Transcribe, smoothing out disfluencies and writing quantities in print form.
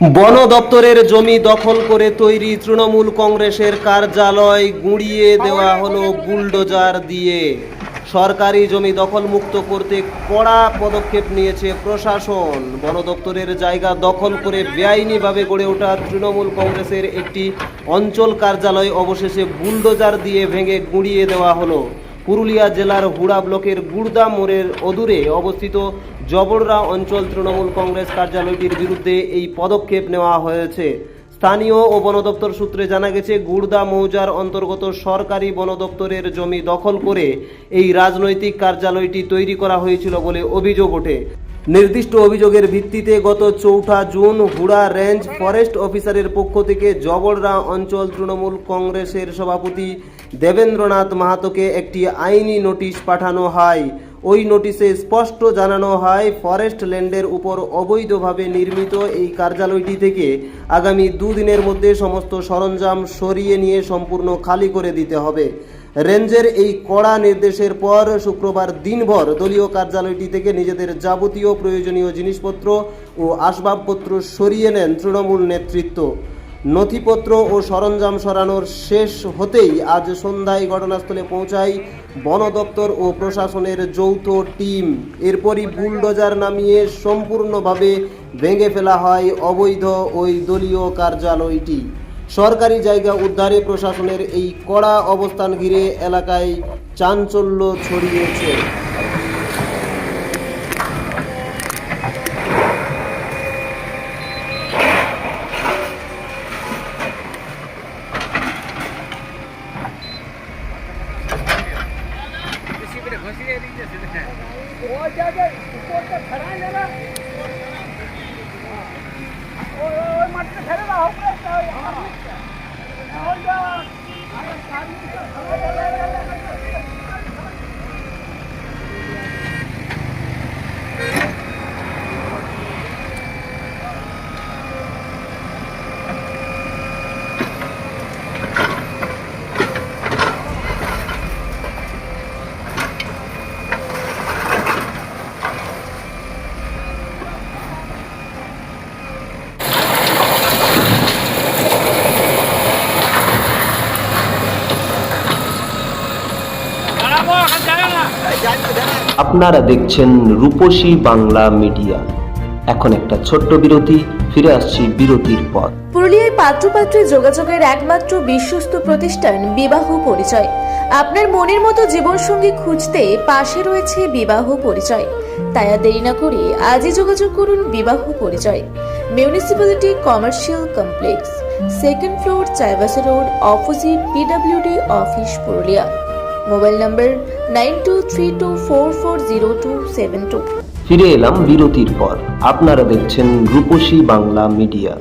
বন দপ্তরের জমি দখল করে তৈরি তৃণমূল কংগ্রেসের কার্যালয় গুঁড়িয়ে দেওয়া হলো বুলডোজার দিয়ে। সরকারি জমি দখলমুক্ত করতে কড়া পদক্ষেপ নিয়েছে প্রশাসন। বন দপ্তরের জায়গা দখল করে বেআইনিভাবে গড়ে ওঠা তৃণমূল কংগ্রেসের একটি অঞ্চল কার্যালয় অবশেষে বুলডোজার দিয়ে ভেঙে গুঁড়িয়ে দেওয়া হলো। পুরুলিয়া জেলার হুড়া ব্লকের গুড়দা মোড়ের অদূরে অবস্থিত জবড়রা অঞ্চল তৃণমূল কংগ্রেস কার্যালয়টির বিরুদ্ধে এই পদক্ষেপ নেওয়া হয়েছে। স্থানীয় ও বন দপ্তর সূত্রে জানা গেছে, গুড়দা মৌজার অন্তর্গত সরকারি বন দপ্তরের জমি দখল করে এই রাজনৈতিক কার্যালয়টি তৈরি করা হয়েছিল বলে অভিযোগ ওঠে। নির্দিষ্ট অভিযোগের ভিত্তিতে গত 4 জুন হুড়া রেঞ্জ ফরেস্ট অফিসারের পক্ষ থেকে জবড়রা অঞ্চল তৃণমূল কংগ্রেসের সভাপতি দেবেন্দ্রনাথ মাহাতোকে একটি আইনি নোটিশ পাঠানো হয়। ওই নোটিশে স্পষ্ট জানানো হয়, ফরেস্ট ল্যান্ডের উপর অবৈধভাবে নির্মিত এই কার্যালয়টি থেকে আগামী 2 দিনের মধ্যে সমস্ত সরঞ্জাম সরিয়ে নিয়ে সম্পূর্ণ খালি করে দিতে হবে। রেঞ্জের এই কড়া নির্দেশের পর শুক্রবার দিনভর দলীয় কার্যালয়টি থেকে নিজেদের যাবতীয় প্রয়োজনীয় জিনিসপত্র ও আসবাবপত্র সরিয়ে নেন তৃণমূল নেতৃত্ব। নথিপত্র ও সরঞ্জাম সরানোর শেষ হতেই আজ সন্ধ্যায় ঘটনাস্থলে পৌঁছায় বন দপ্তর ও প্রশাসনের যৌথ টিম। এরপরই বুলডোজার নামিয়ে সম্পূর্ণভাবে ভেঙে ফেলা হয় অবৈধ ওই দলীয় কার্যালয়টি। সরকারি জায়গা উদ্ধারে প্রশাসনের এই কড়া অবস্থান ঘিরে এলাকায় চাঞ্চল্য ছড়িয়েছে। আপনারা দেখছেন রূপসী বাংলা মিডিয়া। এখন একটা ছোট্ট বিরতি, ফিরে আসছি বিরতির পর। পুরুলিয়ায় পাত্রপাত্রী যোগাযোগের একমাত্র বিশ্বস্ত প্রতিষ্ঠান বিবাহ পরিচয়। আপনার মনের মতো জীবনসঙ্গী খুঁজতে পাশে রয়েছে বিবাহ পরিচয়। তাই আর দেরি না করে আজই যোগাযোগ করুন বিবাহ পরিচয়। Municipality commercial complex, 2nd floor, Chaibasa road, opposite PWD office, Purulia. Mobile নম্বর 9232440272। ফিরে এলাম বিরতির পর। আপনারা দেখছেন রূপসী বাংলা মিডিয়া।